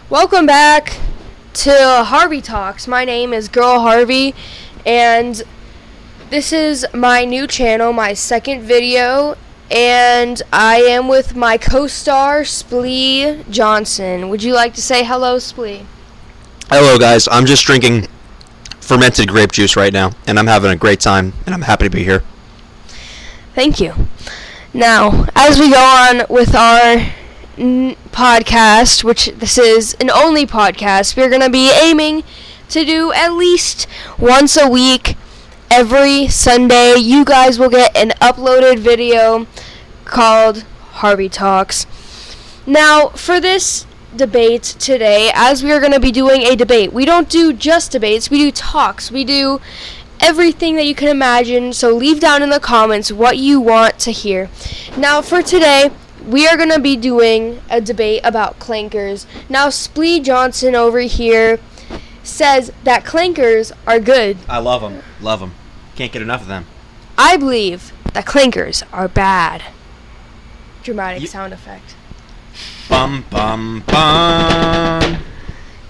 Welcome back to Harvey Talks. My name is Girl Harvey, and this is my new channel, my second video, and I am with my co-star, Splee Johnson. Would you like to say hello, Splee? Hello, guys. I'm just drinking fermented grape juice right now, and I'm having a great time, and I'm happy to be here. Thank you. Now, as we go on with our podcast, which this is an only podcast, we're going to be aiming to do at least once a week, every Sunday. You guys will get an uploaded video called Harvey Talks. Now, for this debate today, as we are going to be doing a debate, we don't do just debates, we do talks, we do everything that you can imagine, so leave down in the comments what you want to hear. Now, for today, we are going to be doing a debate about clankers. Now, Splee Johnson over here says that clankers are good. I love them. Love them. Can't get enough of them. I believe that clankers are bad. Dramatic sound effect. Bum, bum, bum.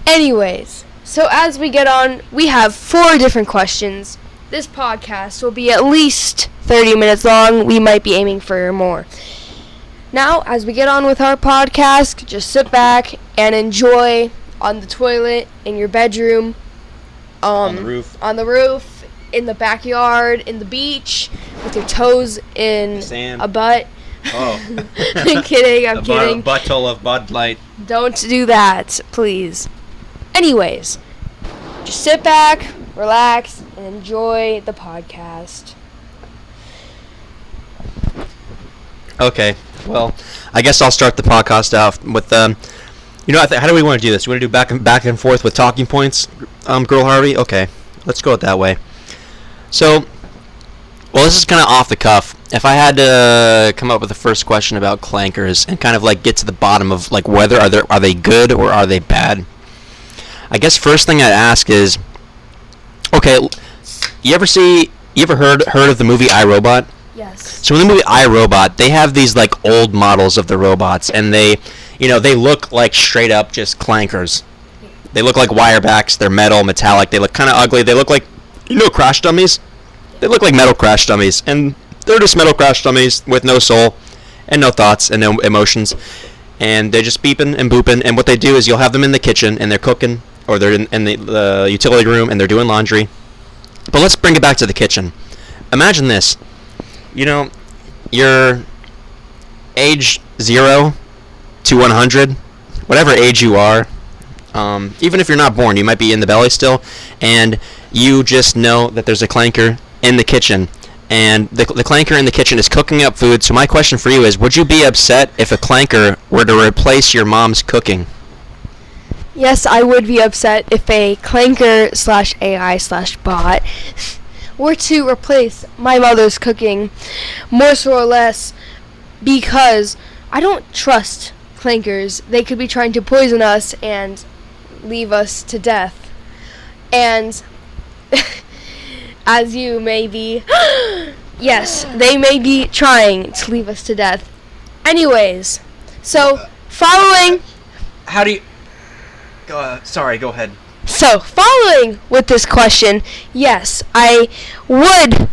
Anyways, so as we get on, we have 4 different questions. This podcast will be at least 30 minutes long. We might be aiming for more. Now, as we get on with our podcast, just sit back and enjoy on the toilet, in your bedroom, on the roof, in the backyard, in the beach, with your toes in sand. A butt. Oh. I'm kidding, I'm kidding. Butthole of Bud Light. Don't do that, please. Anyways, just sit back, relax, and enjoy the podcast. Okay, well, I guess I'll start the podcast out with, how do we want to do this? You want to do back and forth with talking points, Girl Harvey? Okay, let's go it that way. So, well, this is kind of off the cuff. If I had to come up with the first question about clankers and kind of like get to the bottom of like whether are they good or are they bad, I guess first thing I'd ask is, okay, you ever heard of the movie iRobot? Yes. So in the movie iRobot, they have these like old models of the robots, and they look like straight up just clankers. They look like wirebacks. They're metallic. They look kind of ugly. They look like, crash dummies. They look like metal crash dummies, and they're just metal crash dummies with no soul, and no thoughts and no emotions, and they're just beeping and booping. And what they do is you'll have them in the kitchen and they're cooking, or they're in the utility room and they're doing laundry. But let's bring it back to the kitchen. Imagine this. You're age 0 to 100, whatever age you are, even if you're not born, you might be in the belly still, and you just know that there's a clanker in the kitchen, and the clanker in the kitchen is cooking up food. So my question for you is, would you be upset if a clanker were to replace your mom's cooking? Yes, I would be upset if a clanker / AI / bot were to replace my mother's cooking, more so or less, because I don't trust clankers. They could be trying to poison us and leave us to death. And as you may be, yes, they may be trying to leave us to death. Anyways, so following... How do you... Sorry, go ahead. So, following with this question, yes, I would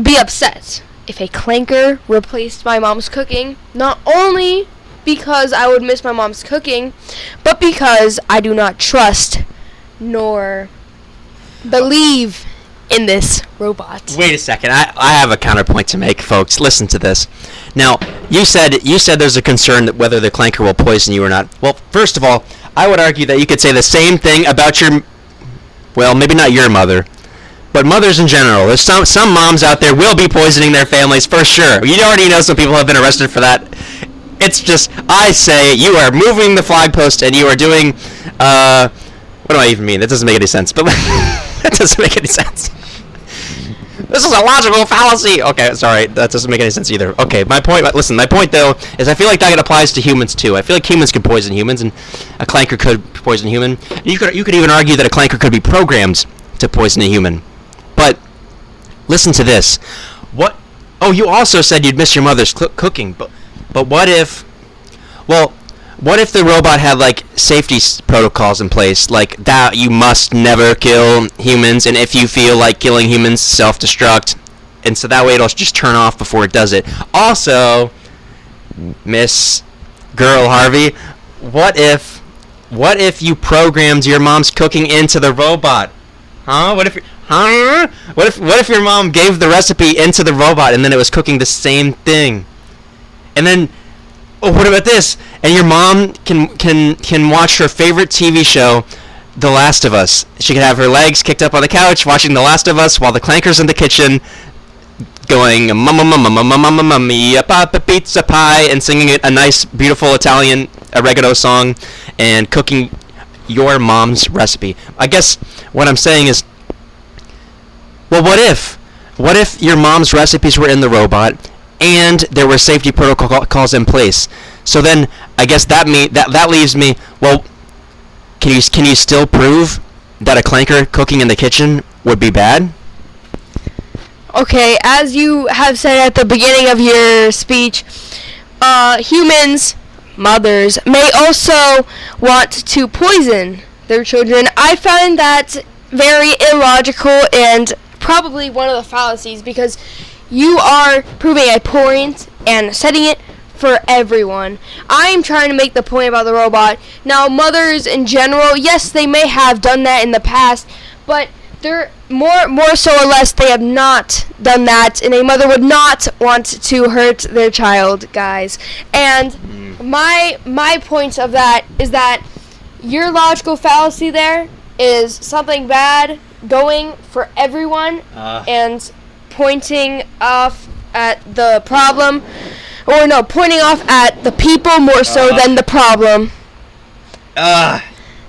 be upset if a clanker replaced my mom's cooking, not only because I would miss my mom's cooking, but because I do not trust nor believe in this robot. Wait a second. I have a counterpoint to make, folks. Listen to this. Now, you said there's a concern that whether the clanker will poison you or not. Well, first of all, I would argue that you could say the same thing about maybe not your mother, but mothers in general. There's some moms out there will be poisoning their families for sure. You already know some people have been arrested for that. It's just, I say, you are moving the flag post and you are doing, what do I even mean? That doesn't make any sense, but that doesn't make any sense. This is a logical fallacy. Okay, sorry, that doesn't make any sense either. Okay, my point though is I feel like that applies to humans too. I feel like humans can poison humans, and a clanker could poison a human. You could even argue that a clanker could be programmed to poison a human. But listen to this. What? Oh, you also said you'd miss your mother's cooking, but what if? Well, what if the robot had like safety protocols in place, like that you must never kill humans, and if you feel like killing humans, self-destruct, and so that way it'll just turn off before it does it. Also, Miss Girl Harvey, what if you programmed your mom's cooking into the robot? Huh? What if your mom gave the recipe into the robot and then it was cooking the same thing? And then, oh, what about this? And your mom can watch her favorite TV show, The Last of Us. She can have her legs kicked up on the couch watching The Last of Us while the clankers in the kitchen going mama mama mama mama mama papa pizza pie and singing a nice beautiful Italian oregano song and cooking your mom's recipe. I guess what I'm saying is, well, what if your mom's recipes were in the robot and there were safety protocols in place? So then I guess that leaves me, well, can you still prove that a clanker cooking in the kitchen would be bad? Okay, as you have said at the beginning of your speech, humans, mothers, may also want to poison their children. I find that very illogical and probably one of the fallacies, because you are proving a point and setting it for everyone. I am trying to make the point about the robot. Now, mothers in general, yes, they may have done that in the past, but they're more so or less they have not done that, and a mother would not want to hurt their child, guys. And my point of that is that your logical fallacy there is something bad going for everyone and pointing off at the problem, or no, pointing off at the people more so than the problem.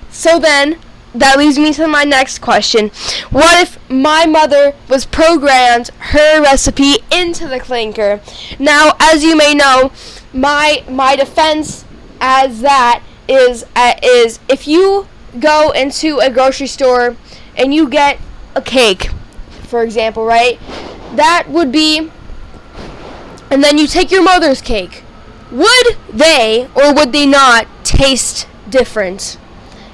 So then, that leads me to my next question. What if my mother was programmed her recipe into the clanker? Now, as you may know, my defense as that is if you go into a grocery store and you get a cake, for example, right? That would be, and then you take your mother's cake. Would they or would they not taste different?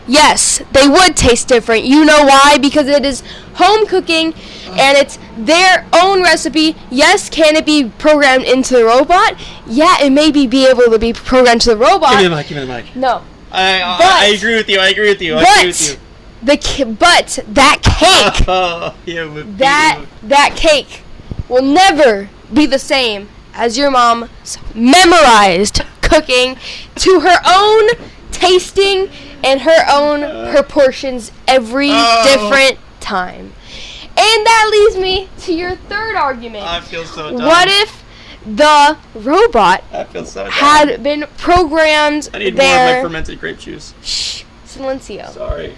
Yes, they would taste different. You know why? Because it is home cooking and it's their own recipe. Yes, can it be programmed into the robot? Yeah, it may be able to be programmed to the robot. Give me the mic. No. I agree with you. But that cake, that cake will never be the same as your mom's memorized cooking to her own tasting and her own proportions every different time. And that leads me to your third argument. I feel so dumb. What if the robot had been programmed I need more of my fermented grape juice. Shh, silencio. Sorry.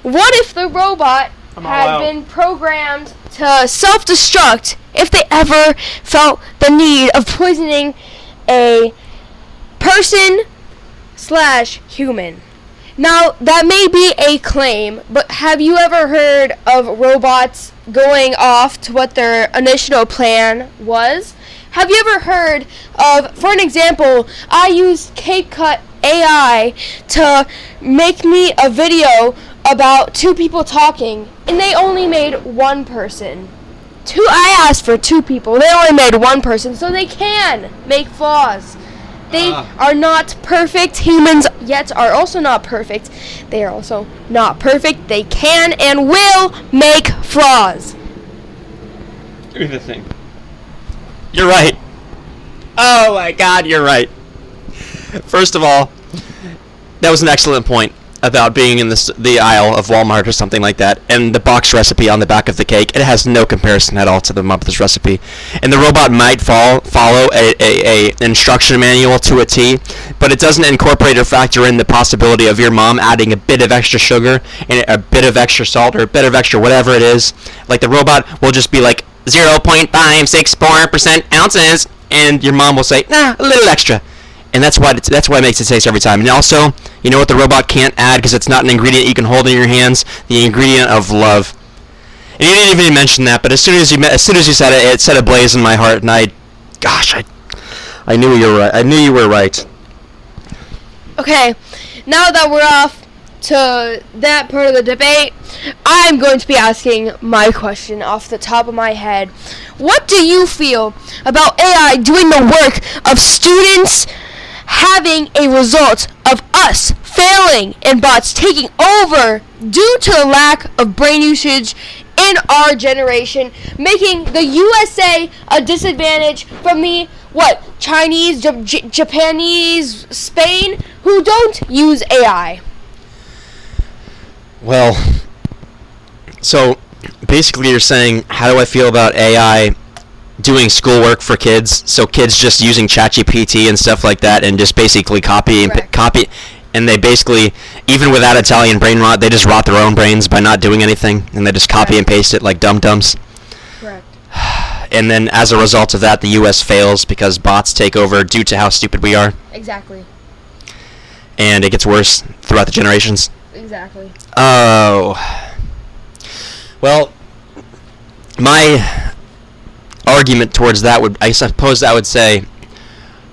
What if the robot had been programmed to self-destruct if they ever felt the need of poisoning a person / human? Now, that may be a claim, but have you ever heard of robots going off to what their initial plan was? Have you ever heard of, for an example, I used CapCut AI to make me a video about two people talking, and they only made one person. I asked for two people, they only made one person, so they can make flaws. They are not perfect. Humans yet are also not perfect. They are also not perfect. They can and will make flaws. Give me the thing. You're right. Oh my God, you're right. First of all, that was an excellent point about being in the aisle of Walmart or something like that, and the box recipe on the back of the cake. It has no comparison at all to the mother's recipe, and the robot might follow a instruction manual to a T, but it doesn't incorporate or factor in the possibility of your mom adding a bit of extra sugar and a bit of extra salt or a bit of extra whatever it is. Like, the robot will just be like 0.564% ounces, and your mom will say, a little extra. And that's why it makes it taste every time. And also, you know what the robot can't add because it's not an ingredient you can hold in your hands? The ingredient of love. And you didn't even mention that, but as soon as you said it, it set a blaze in my heart, and I knew you were right. I knew you were right. Okay, now that we're off to that part of the debate, I'm going to be asking my question off the top of my head. What do you feel about AI doing the work of students having a result of us failing and bots taking over due to the lack of brain usage in our generation, making the USA a disadvantage from the Chinese, Japanese, Spain, who don't use AI? Well, so basically you're saying, how do I feel about AI doing schoolwork for kids? So kids just using ChatGPT and stuff like that, and just basically copy, and they basically, even without Italian brain rot, they just rot their own brains by not doing anything, and they just copy and paste it like dum-dums. Correct. And then as a result of that, the U.S. fails because bots take over due to how stupid we are. Exactly. And it gets worse throughout the generations. Exactly. Oh. Well, my argument towards that would, I suppose I would say,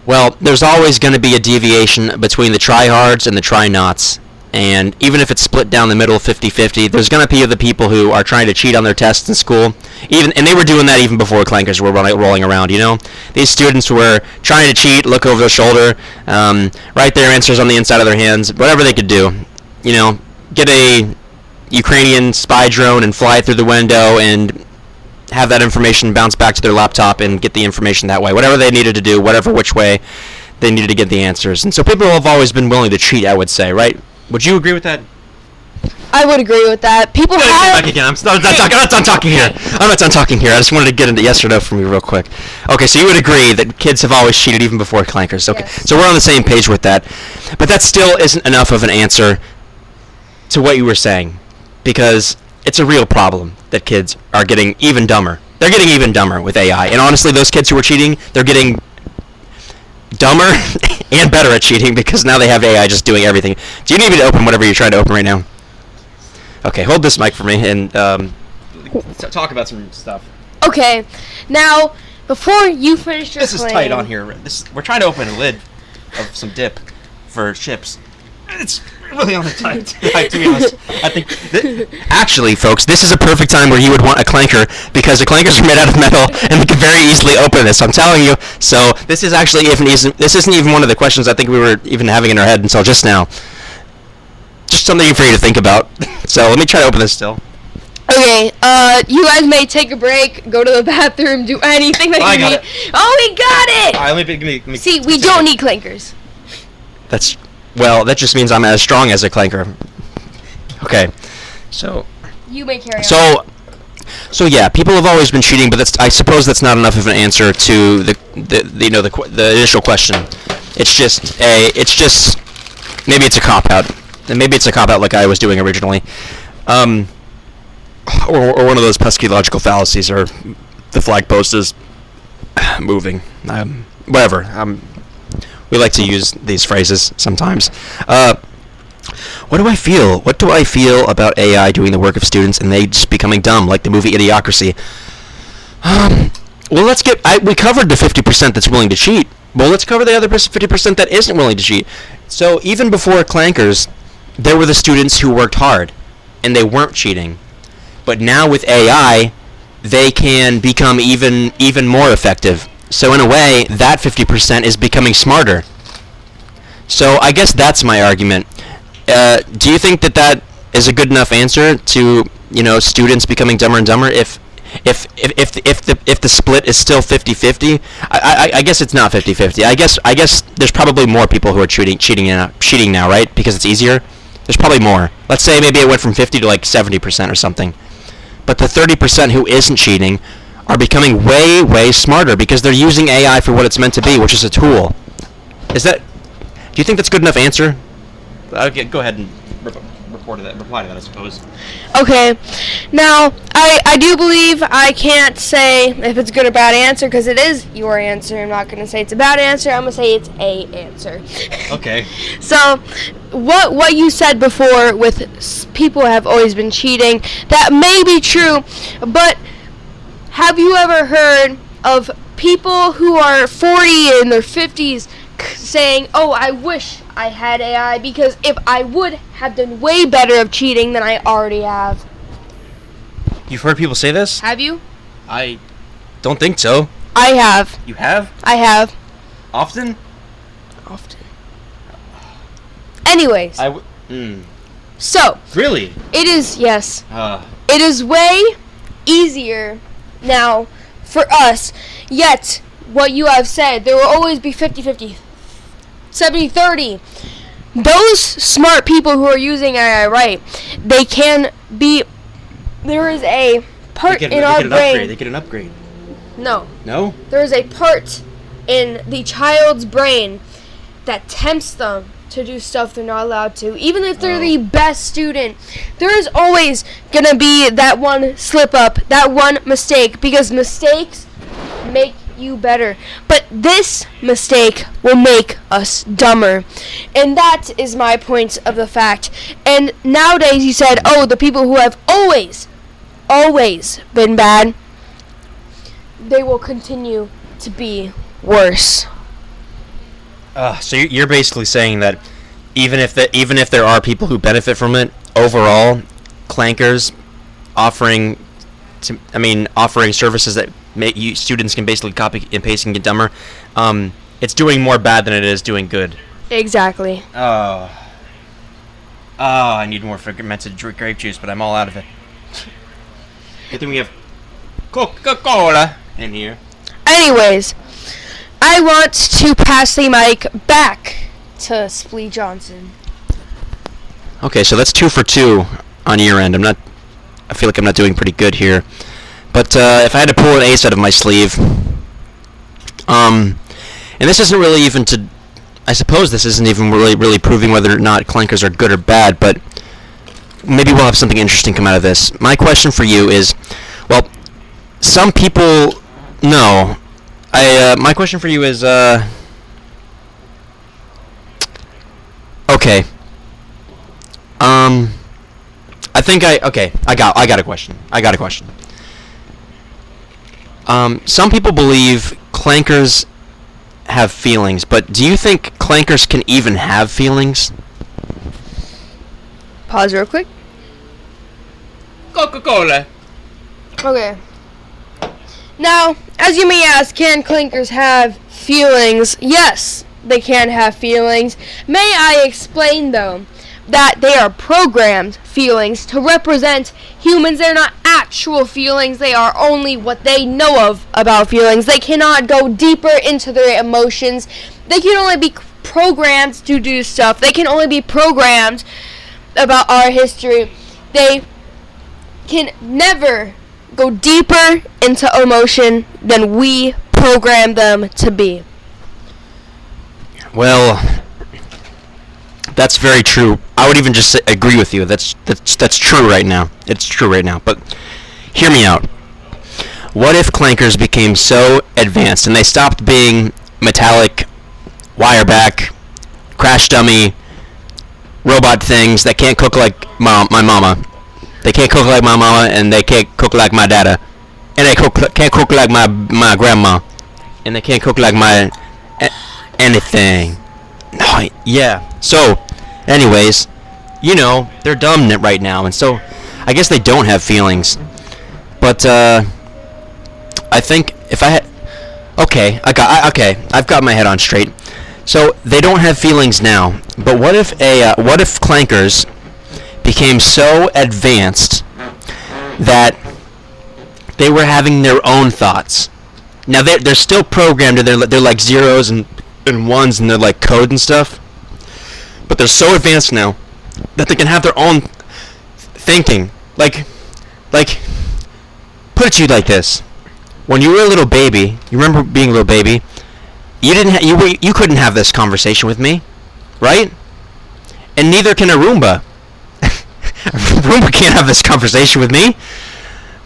well, there's always going to be a deviation between the tryhards and the try-nots. And even if it's split down the middle 50-50, there's going to be the people who are trying to cheat on their tests in school. And they were doing that even before clankers were rolling around, you know? These students were trying to cheat, look over their shoulder, write their answers on the inside of their hands, whatever they could do. You know, get a Ukrainian spy drone and fly through the window and have that information bounce back to their laptop and get the information that way. Whatever they needed to do, which way they needed to get the answers. And so people have always been willing to cheat, I would say, right? Would you agree with that? I would agree with that. People have... Back again. I'm not done talking here. I'm not done talking here. I just wanted to get into yes or no from you real quick. Okay, so you would agree that kids have always cheated even before clankers. Okay, yes. So we're on the same page with that. But that still isn't enough of an answer to what you were saying, because it's a real problem that kids are getting even dumber. They're getting even dumber with AI. And honestly, those kids who are cheating, they're getting dumber and better at cheating because now they have AI just doing everything. Do you need me to open whatever you're trying to open right now? Okay, hold this mic for me and talk about some stuff. Okay, now, before you finish your This is tight on here. We're trying to open a lid of some dip for chips. It's really on the tight, to be honest. I think actually, folks, this is a perfect time where you would want a clanker, because the clankers are made out of metal and we can very easily open this. I'm telling you. So this is actually this isn't even one of the questions I think we were even having in our head until just now. Just something for you to think about. So let me try to open this still. Okay, you guys may take a break, go to the bathroom, do anything that you need. Oh, we got it! All right, let me See, we don't need clankers. Well, that just means I'm as strong as a clanker. Okay, so... You may carry on. So yeah, people have always been cheating, but I suppose that's not enough of an answer to the initial question. It's just maybe it's a cop-out. And maybe it's a cop-out like I was doing originally. Or one of those pesky logical fallacies, or the flag post is moving. Whatever. We like to use these phrases sometimes. What do I feel? What do I feel about AI doing the work of students and they just becoming dumb, like the movie Idiocracy? Well, we covered the 50% that's willing to cheat. Well, let's cover the other 50% that isn't willing to cheat. So even before clankers, there were the students who worked hard, and they weren't cheating. But now with AI, they can become even more effective. So in a way, that 50% is becoming smarter. So I guess that's my argument. Do you think that is a good enough answer to, students becoming dumber and dumber? If the split is still 50-50, I guess it's not 50-50. I guess there's probably more people who are cheating now, right? Because it's easier. There's probably more. Let's say maybe it went from 50 to like 70% or something. But the 30% who isn't cheating are becoming way, way smarter because they're using AI for what it's meant to be, which is a tool. Do you think that's a good enough answer? Okay, go ahead and reply to that, I suppose. Okay, now, I do believe I can't say if it's a good or bad answer, because it is your answer. I'm not going to say it's a bad answer. I'm going to say it's a answer. Okay. So, what you said before with people have always been cheating, that may be true, but have you ever heard of people who are 40 in their 50s saying, oh, I wish I had AI because if I would have done way better of cheating than I already have. You've heard people say this? Have you? I don't think so. I have. You have? I have. Often? Often. Anyways. So. Really? It is, yes. It is way easier now for us. Yet, what you have said, there will always be 50-50, 70-30. Those smart people who are using AI right, they can be, there is a part in our brain. They get an upgrade. No. No? There is a part in the child's brain that tempts them to do stuff they're not allowed to. Even if they're the best student, there is always going to be that one slip up, that one mistake, because mistakes make you better. But this mistake will make us dumber. And that is my point of the fact. And nowadays you said, oh, the people who have always been bad, they will continue to be worse. So you're basically saying that even if there are people who benefit from it, overall, clankers offering services that make students can basically copy and paste and get dumber, it's doing more bad than it is doing good. Exactly. I need more fermented grape juice, but I'm all out of it. Good thing we have Coca-Cola in here. Anyways, I want to pass the mic back to Splee Johnson. Okay, so that's 2 for 2 on your end. I feel like I'm not doing pretty good here. But if I had to pull an ace out of my sleeve, and this isn't really even I suppose this isn't even really proving whether or not clankers are good or bad, but maybe we'll have something interesting come out of this. My question for you is, well, some people know. My question for you is, okay. I got a question. Some people believe clankers have feelings, but do you think clankers can even have feelings? Pause real quick. Coca-Cola. Okay. Now, as you may ask, can clankers have feelings? Yes, they can have feelings. May I explain, though, that they are programmed feelings to represent humans. They're not actual feelings. They are only what they know of about feelings. They cannot go deeper into their emotions. They can only be programmed to do stuff. They can only be programmed about our history. They can never go deeper into emotion than we program them to be. Well, that's very true. I would even just agree with you. That's true right now. It's true right now. But hear me out. What if clankers became so advanced and they stopped being metallic, wireback, crash dummy, robot things that can't cook like my mama? They can't cook like my mama, and they can't cook like my dada, and they can't cook like my grandma, and they can't cook like my anything. No, yeah. So, anyways, they're dumb right now, and so I guess they don't have feelings. But I think if I had, I've got my head on straight. So they don't have feelings now. But what if clankers became so advanced that they were having their own thoughts? Now they're still programmed, and they're like zeros and ones, and they're like code and stuff. But they're so advanced now that they can have their own thinking. Like, put it to you like this: when you were a little baby, you remember being a little baby? You couldn't have this conversation with me, right? And neither can a Roomba. Roomba can't have this conversation with me.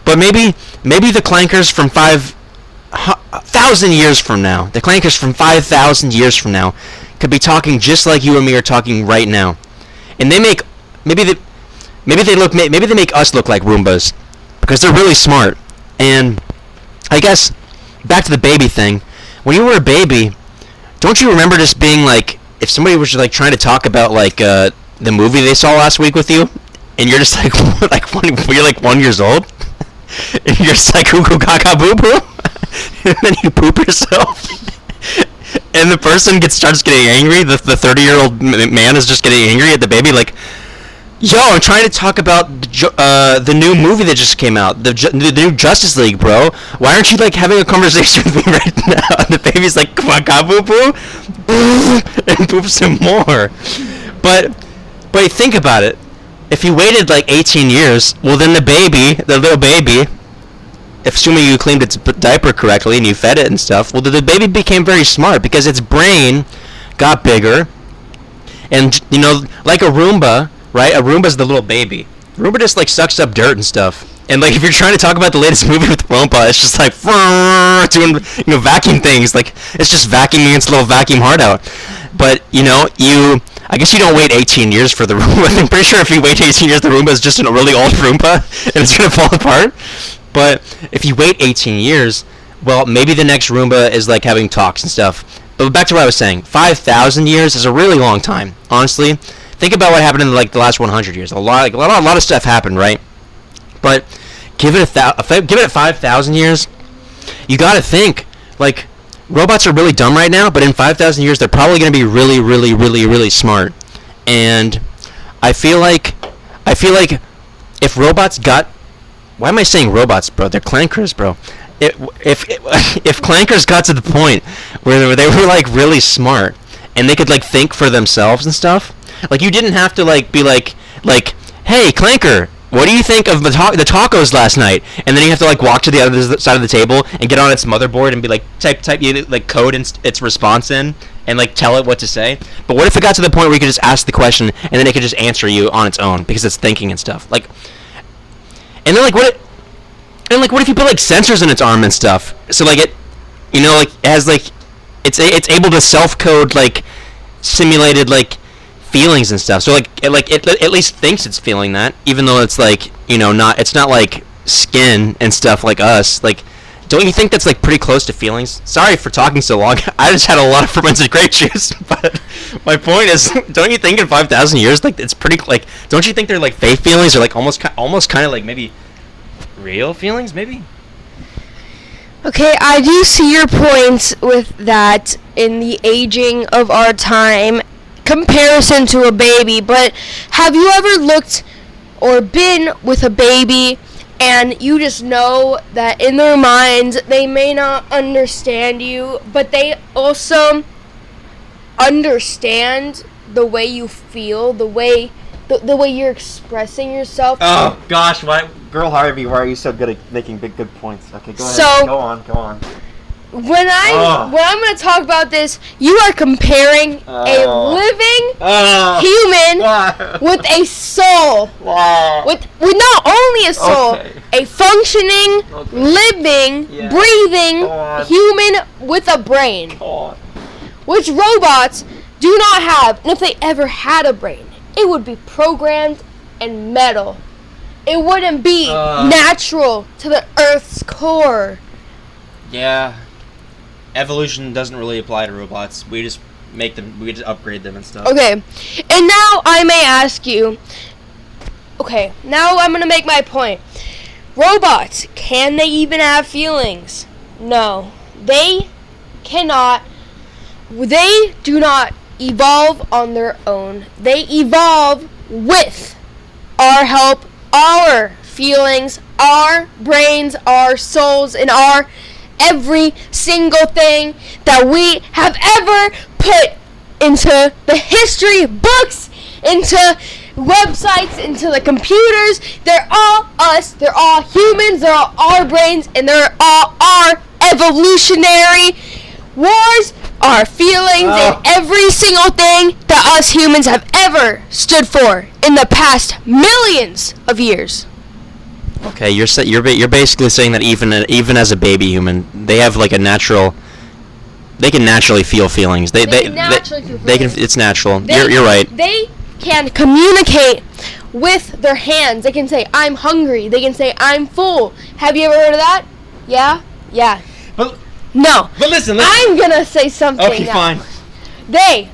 But maybe the clankers from 5,000 years from now, the clankers from 5,000 years from now, could be talking just like you and me are talking right now. And maybe they make us look like Roombas because they're really smart. And I guess back to the baby thing. When you were a baby, don't you remember just being like, if somebody was like trying to talk about like the movie they saw last week with you, and you're just like you're like 1 year old, and you're just like cuckoo caca boo boo, and then you poop yourself, and the person starts getting angry. The 30-year-old man is just getting angry at the baby, like, yo, I'm trying to talk about the new movie that just came out, the new Justice League, bro. Why aren't you like having a conversation with me right now? And the baby's like, caca boo boo, and poops some more. But think about it. If you waited like 18 years, well then the little baby, if assuming you cleaned its diaper correctly and you fed it and stuff, well the baby became very smart because its brain got bigger, and you know, like a Roomba. Right, a Roomba's the little baby. Roomba just like sucks up dirt and stuff. And like if you're trying to talk about the latest movie with Roomba, it's just like doing, you know, vacuum things. Like it's just vacuuming its little vacuum heart out. But you know, I guess you don't wait 18 years for the Roomba. I'm pretty sure if you wait 18 years, the Roomba is just a really old Roomba and it's gonna fall apart. But if you wait 18 years, well, maybe the next Roomba is like having talks and stuff. But back to what I was saying, 5,000 years is a really long time, honestly. Think about what happened in like the last 100 years. A lot of stuff happened, right? But give it 5,000 years. You got to think like robots are really dumb right now, but in 5,000 years they're probably going to be really, really, really, really smart. And I feel like if robots got, why am I saying robots, bro? They're clankers, bro. If clankers got to the point where they were like really smart and they could like think for themselves and stuff. Like, you didn't have to, like, be like, hey, Clanker, what do you think of the tacos last night? And then you have to, like, walk to the other side of the table and get on its motherboard and be like, type, like, code its response in and, like, tell it what to say. But what if it got to the point where you could just ask the question and then it could just answer you on its own because it's thinking and stuff? Like, and then, like, what if you put, like, sensors in its arm and stuff? So, like, it, you know, like, it has, like, it's able to self-code, like, simulated, like, feelings and stuff. So like it at least thinks it's feeling that, even though it's like, you know, it's not like skin and stuff like us. Like, don't you think that's like pretty close to feelings? Sorry for talking so long. I just had a lot of fermented grape juice, but my point is, don't you think in 5,000 years, like, it's pretty, like, don't you think they're like fake feelings or like almost kind of like maybe real feelings, maybe? Okay, I do see your points with that in the aging of our time comparison to a baby, but have you ever looked or been with a baby and you just know that in their minds they may not understand you, but they also understand the way you feel, the way you're expressing yourself? Oh gosh, girl Harvey, why are you so good at making good points? Okay, go ahead. So, go on. When I'm going to talk about this, you are comparing a living human with a soul. With not only a soul, a functioning, living, breathing human with a brain. Which robots do not have. And if they ever had a brain, it would be programmed and metal. It wouldn't be natural to the Earth's core. Yeah. Evolution doesn't really apply to robots. We just upgrade them and stuff. Okay, and now I may ask you, okay, now I'm going to make my point. Robots, can they even have feelings? No, they cannot. They do not evolve on their own. They evolve with our help, our feelings, our brains, our souls, and our every single thing that we have ever put into the history books, into websites, into the computers. They're all us. They're all humans. They're all our brains, and they're all our evolutionary wars, our feelings, and every single thing that us humans have ever stood for in the past millions of years. Okay, you're basically saying that even as a baby human, they have like they can naturally feel feelings. They can naturally feel feelings. It's natural. You're right. They can communicate with their hands. They can say, "I'm hungry." They can say, "I'm full." Have you ever heard of that? Yeah. But No. But listen. I'm gonna say something. Okay, now. fine. They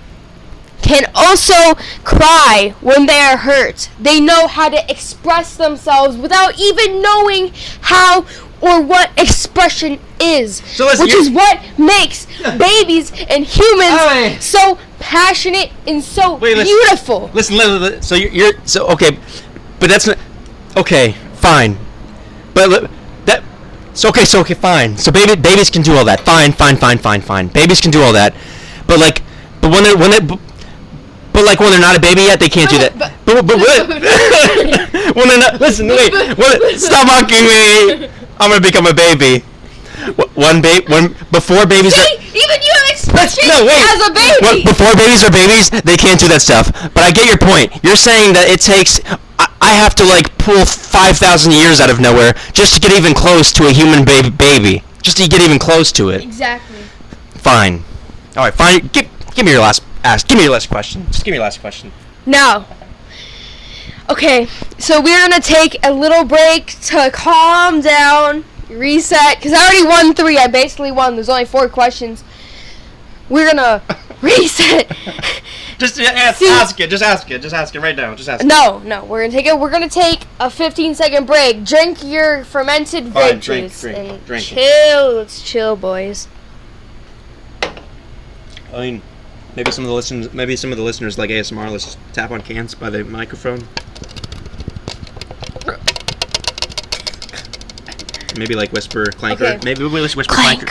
can also cry when they are hurt. They know how to express themselves without even knowing how or what expression is. So listen, which is what makes babies and humans so passionate and so beautiful. Listen. So you're so okay, but that's not okay. Fine, but that so okay, fine. So babies can do all that. Fine. Babies can do all that, but when they're not a baby yet, they can't do that. But when they're not, listen, wait, stop mocking me. I'm gonna become a baby. When before babies. Even you have expression as a baby. Before babies are babies, they can't do that stuff. But I get your point. You're saying that it takes. I have to pull 5,000 years out of nowhere just to get even close to a human baby. Just to get even close to it. Exactly. Fine. All right. Fine. Give me your last. Give me your last question. Just give me your last question. Now. Okay, so we're gonna take a little break to calm down, reset, because I already won 3. I basically won. There's only 4 questions. We're gonna reset. Just ask it. Just ask it right now. Just ask it. No. We're gonna take a 15-second break. Drink your fermented grape juice and drink. Chill. Let's chill, boys. I mean, maybe some of the listeners like ASMR. Let's just tap on cans by the microphone. Maybe whisper clanker. Okay. Maybe we'll whisper clanker.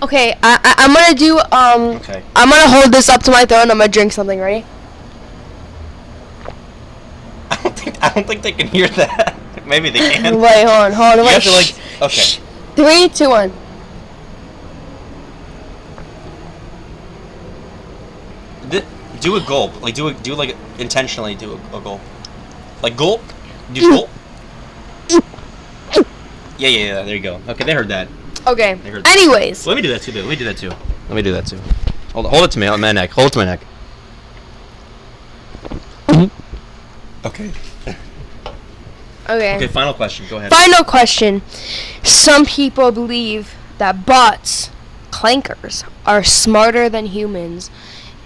Okay, I'm gonna do Okay. I'm gonna hold this up to my throat and I'm gonna drink something. Ready? I don't think they can hear that. Maybe they can. Wait, hold on. You Wait. have to okay. 3, 2, 1. Do a gulp. Intentionally do a gulp. Gulp. Do gulp. Yeah. There you go. Okay, they heard that. Okay. They heard Anyways. So let me do that too. Let me do that too. Hold it to me on my neck. Hold it to my neck. Okay. Okay. Final question. Go ahead. Final question. Some people believe that bots, clankers, are smarter than humans.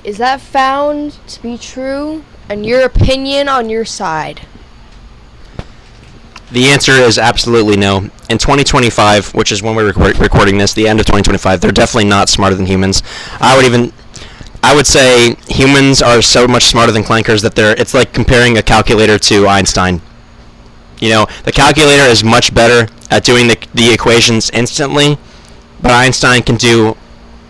Is that found to be true? And your opinion on your side? The answer is absolutely no. In 2025, which is when we're recording this, the end of 2025, they're definitely not smarter than humans. I would say humans are so much smarter than clankers that it's like comparing a calculator to Einstein. The calculator is much better at doing the equations instantly, but Einstein can do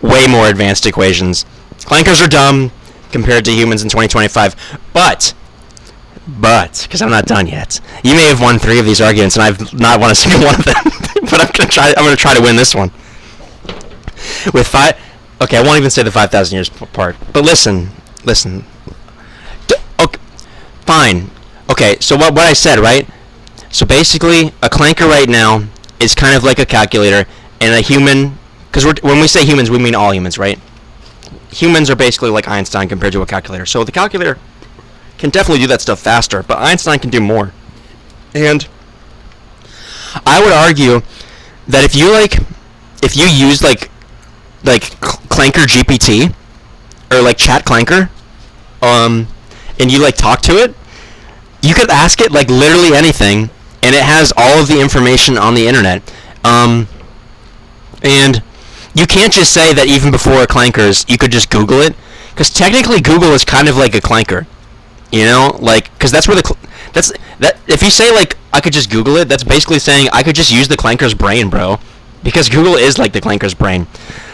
way more advanced equations. Clankers are dumb compared to humans in 2025, but, because I'm not done yet, you may have won 3 of these arguments, and I've not won a single one of them, but I'm gonna try to win this one. With 5, okay, I won't even say the 5,000 years part, but listen, okay, fine, okay, so what I said, right? So basically, a clanker right now is kind of like a calculator, and a human, because when we say humans, we mean all humans, right? Humans are basically like Einstein compared to a calculator. So the calculator can definitely do that stuff faster, but Einstein can do more. And I would argue that if you use Clanker GPT or Chat Clanker, and you talk to it, you could ask it literally anything, and it has all of the information on the internet. And you can't just say that even before clankers, you could just Google it, because technically Google is kind of like a clanker, because that's where if you say I could just Google it, that's basically saying I could just use the clanker's brain, bro, because Google is like the clanker's brain.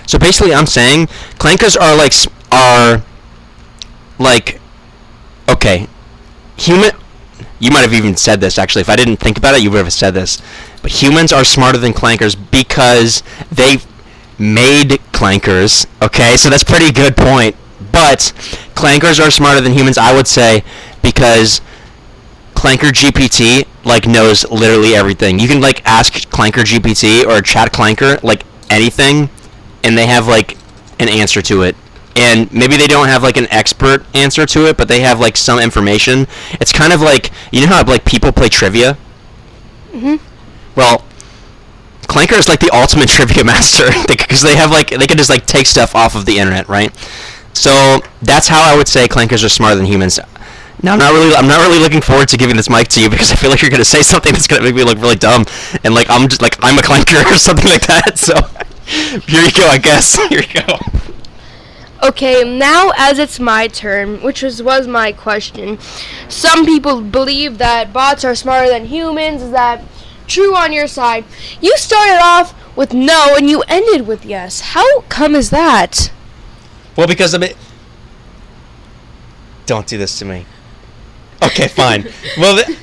So basically, I'm saying clankers are okay, human. You might have even said this, actually. If I didn't think about it, you would have said this. But humans are smarter than clankers because they made clankers, okay? So that's a pretty good point. But clankers are smarter than humans, I would say, because Clanker GPT, knows literally everything. You can, ask Clanker GPT or Chat Clanker, anything, and they have, an answer to it. And maybe they don't have an expert answer to it, but they have some information. It's kind of you know how people play trivia? Mhm. Well, Clanker is like the ultimate trivia master because they can just like take stuff off of the internet, right? So that's how I would say Clankers are smarter than humans. Now, I'm not really looking forward to giving this mic to you because I feel like you're gonna say something that's gonna make me look really dumb, and like I'm a clanker or something like that. So here you go, I guess. Here you go. Okay, now as it's my turn, which was my question. Some people believe that bots are smarter than humans. Is that true on your side? You started off with no and you ended with yes. How come is that? Well, because don't do this to me. Okay, fine. Well, it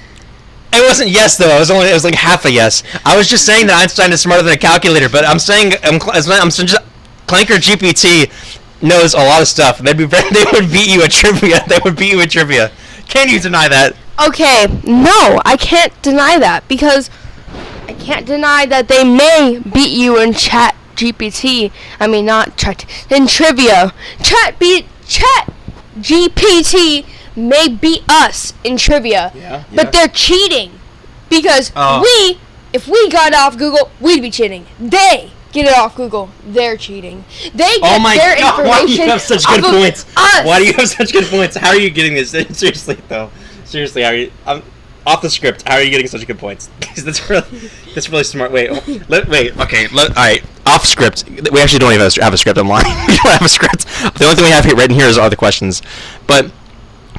wasn't yes though. It was like half a yes. I was just saying that Einstein is smarter than a calculator, but I'm saying Clanker GPT knows a lot of stuff. They would beat you at trivia. They would beat you at trivia. Can you deny that? Okay, no, I can't deny that because I can't deny that they may beat you in Chat GPT. I mean, not chat in trivia. Chat GPT may beat us in trivia, but they're cheating because if we got off Google, we'd be cheating. They get it off Google, they're cheating. They get their information. Why do you have such good points? Us. Why do you have such good points? How are you getting this? Seriously though, seriously, how are you? Off the script. How are you getting such good points? that's really smart. Wait. Okay. All right. Off script. We actually don't even have a script. I'm lying. We don't have a script. The only thing we have written here is all the questions, but.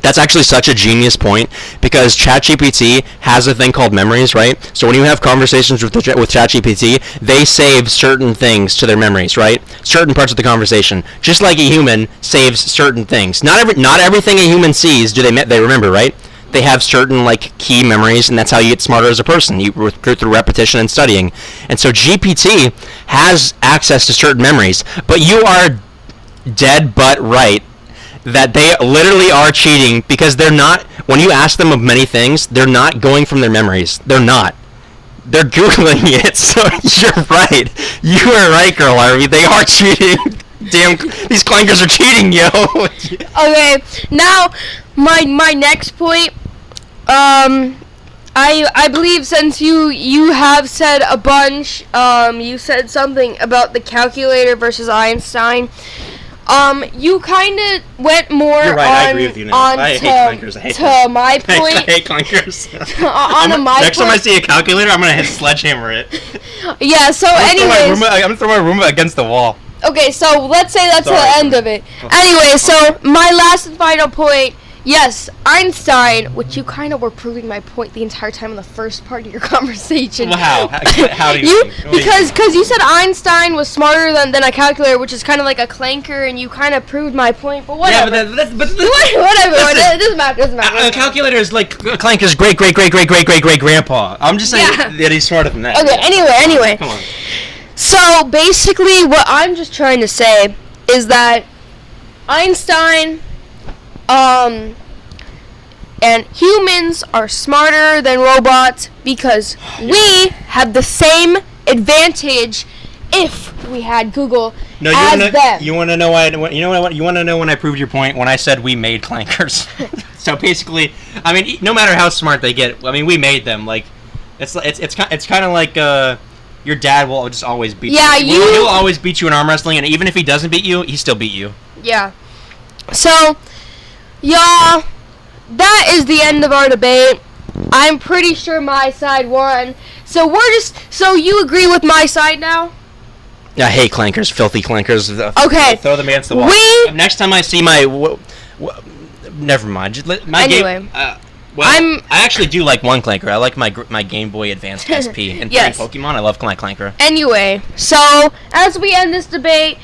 That's actually such a genius point because ChatGPT has a thing called memories, right? So when you have conversations with ChatGPT, they save certain things to their memories, right? Certain parts of the conversation, just like a human saves certain things. Not everything a human sees do they remember, right? They have certain like key memories, and that's how you get smarter as a person. Through repetition and studying. And so GPT has access to certain memories, but you are dead but right that they literally are cheating because they're not, when you ask them of many things, they're not going from their memories. They're not. They're Googling it, so you're right. You are right, girl Harvey. They are cheating. Damn, these clankers are cheating, yo. Okay, now, my next point, I believe since you have said a bunch, you said something about the calculator versus Einstein. You kind of went more You're right, I agree with you now. I hate clankers. I hate them. My point. I hate clankers. Next time I see a calculator, I'm going to sledgehammer it. Yeah, so anyways. I'm going to throw my Roomba against the wall. Okay, so let's say that's the end of it. Anyway, so my last and final point. Yes, Einstein, which you kind of were proving my point the entire time in the first part of your conversation. Well, how do you because you said Einstein was smarter than a calculator, which is kind of like a clanker, and you kind of proved my point. But whatever. Yeah, whatever. It doesn't matter. A calculator is like Clanker's great grandpa. I'm just saying that he's smarter than that. Okay. Anyway. Come on. So basically, what I'm just trying to say is that Einstein. And humans are smarter than robots because we have the same advantage if we had Google them. You want to know why? You know what? You want to know when I proved your point? When I said we made clankers. So basically, I mean, no matter how smart they get, I mean, we made them. Like, it's kind of like your dad will just always beat you. Yeah, he'll always beat you in arm wrestling, and even if he doesn't beat you, he still beat you. Yeah. So. Y'all, that is the end of our debate. I'm pretty sure my side won. So so you agree with my side now? I hate clankers, filthy clankers. Okay. Throw them against the wall. Next time I see never mind. Anyway. I actually do like one clanker. I like my Game Boy Advance SP. And playing Pokemon, I love my clanker. Anyway, so as we end this debate,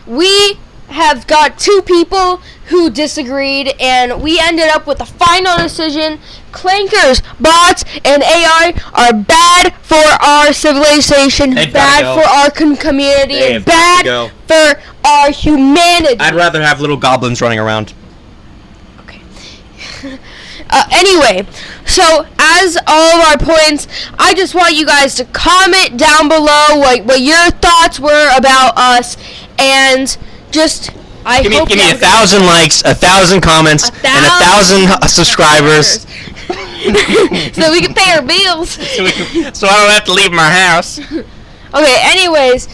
we have got two people who disagreed, and we ended up with the final decision. Clankers, bots, and AI are bad for our civilization, bad for our community, and bad for our humanity. I'd rather have little goblins running around. Okay. Anyway, so as all of our points, I just want you guys to comment down below what your thoughts were about us, and just give me 1,000 likes, 1,000 comments, and 1,000 subscribers. so we can pay our bills. So I don't have to leave my house. Okay, anyways,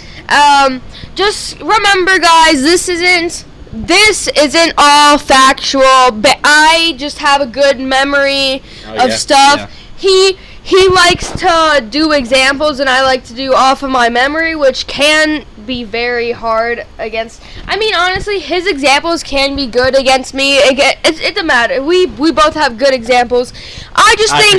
just remember, guys, this isn't all factual, but I just have a good memory of stuff. Yeah. He likes to do examples, and I like to do off of my memory, which can be very hard against. I mean, honestly, his examples can be good against me. It doesn't matter. We both have good examples. I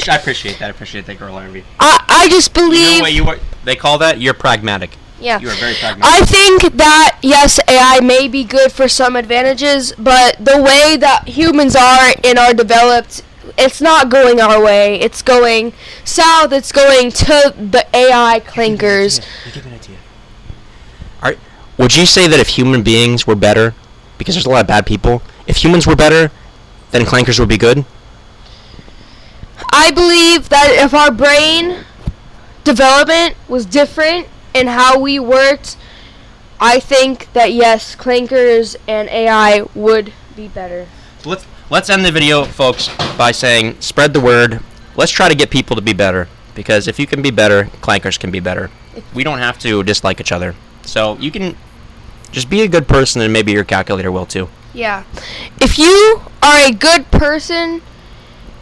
appreciate that, girl Harvey. I just believe. You know what they call that? You're pragmatic. Yeah. You are very pragmatic. I think that, yes, AI may be good for some advantages, but the way that humans are and are developed, it's not going our way. It's going south. It's going to the AI clankers. Give me an idea. Would you say that if human beings were better, because there's a lot of bad people, if humans were better, then clankers would be good? I believe that if our brain development was different in how we worked, I think that, yes, clankers and AI would be better. Let's end the video, folks, by saying spread the word. Let's try to get people to be better, because if you can be better, clankers can be better. We don't have to dislike each other. So you can just be a good person, and maybe your calculator will too. Yeah. If you are a good person,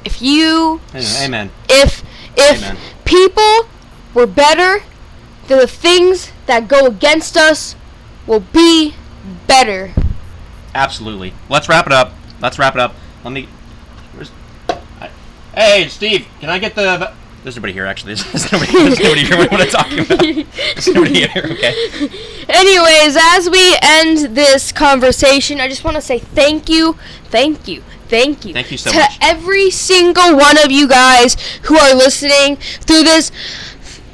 Amen. If Amen. People were better, then the things that go against us will be better. Absolutely. Let's wrap it up. Let me. Hey, Steve, can I get the? There's nobody here, actually. There's nobody here. What I'm talking about. There's nobody here. Okay. Anyways, as we end this conversation, I just want to say thank you so much to every single one of you guys who are listening through this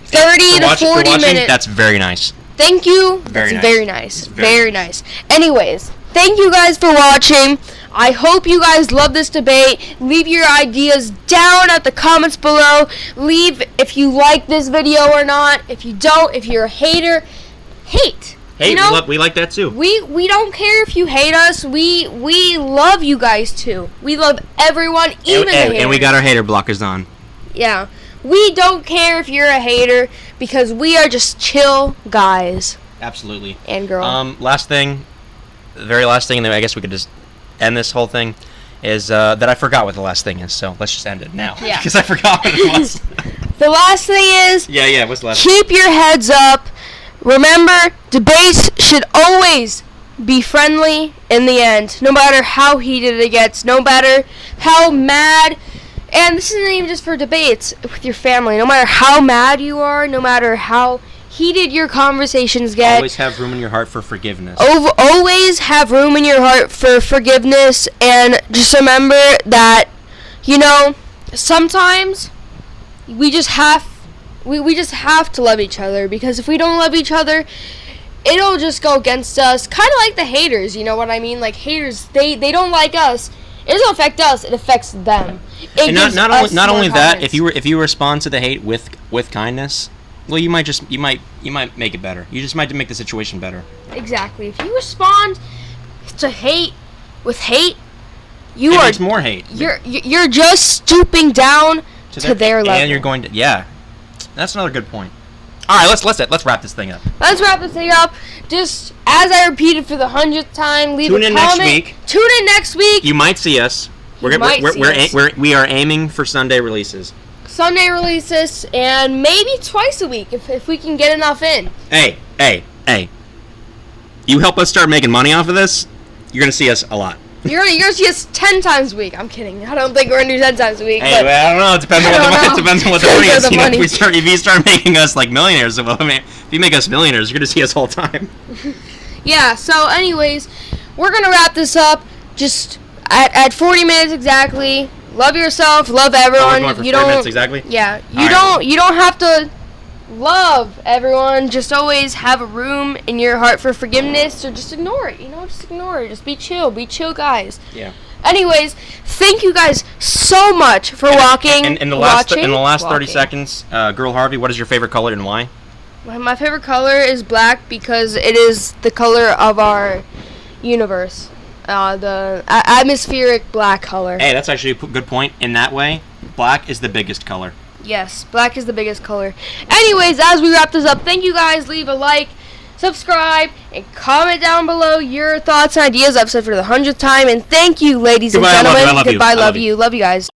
30 to 40 minutes. That's very nice. Thank you. Very nice. Anyways, thank you guys for watching. I hope you guys love this debate. Leave your ideas down at the comments below. Leave if you like this video or not. If you don't, if you're a hater, hate. Hey, we like that too. We don't care if you hate us. We love you guys too. We love everyone, even the haters. And we got our hater blockers on. Yeah. We don't care if you're a hater, because we are just chill guys. Absolutely. And girl. The very last thing, and then I guess we could just end this whole thing, is that I forgot what the last thing is. So let's just end it now. Yeah. Because I forgot what it was. The last thing is. Yeah. What's the last? Keep your heads up. Remember, debates should always be friendly in the end, no matter how heated it gets, no matter how mad. And this isn't even just for debates with your family. No matter how mad you are, no matter how heated your conversations get. Always have room in your heart for forgiveness. Always have room in your heart for forgiveness. And just remember that, sometimes we just have to love each other. Because if we don't love each other, it'll just go against us. Kind of like the haters, you know what I mean? Like haters, they don't like us. It doesn't affect us, it affects them. And not only that, if you respond to the hate with kindness, well, you might make it better. You just might make the situation better. Exactly. If you respond to hate with hate, it's more hate. You're just stooping down to their level. And you're going to That's another good point. All right, let's wrap this thing up. Let's wrap this thing up. Just as I repeated for the 100th time, leave a comment. Tune in next week. You might see us. We are aiming for Sunday releases. And maybe twice a week if we can get enough in. Hey. You help us start making money off of this, you're going to see us a lot. You're gonna see us 10 times a week. I'm kidding. I don't think we're gonna do 10 times a week. Hey, I don't know. It depends on what the money is. If you start making us like millionaires, if you make us millionaires, you're gonna see us all the time. Yeah. So, anyways, we're gonna wrap this up. Just at 40 minutes exactly. Love yourself. Love everyone. We're going for 40 minutes exactly. Yeah. You don't have to love everyone. Just always have a room in your heart for forgiveness, or just ignore it. Just ignore it. Just be chill. Be chill, guys. Yeah. Anyways, thank you guys so much for watching. And in the last 30 seconds, Girl Harvey, what is your favorite color and why? My favorite color is black because it is the color of our universe. The atmospheric black color. Hey, that's actually a good point. In that way, black is the biggest color. Yes, black is the biggest color. Anyways, as we wrap this up, thank you guys. Leave a like, subscribe, and comment down below your thoughts and ideas. I've said for the 100th time. And thank you, ladies and Goodbye, gentlemen. I love you. Goodbye, I love love you. you. Love you guys.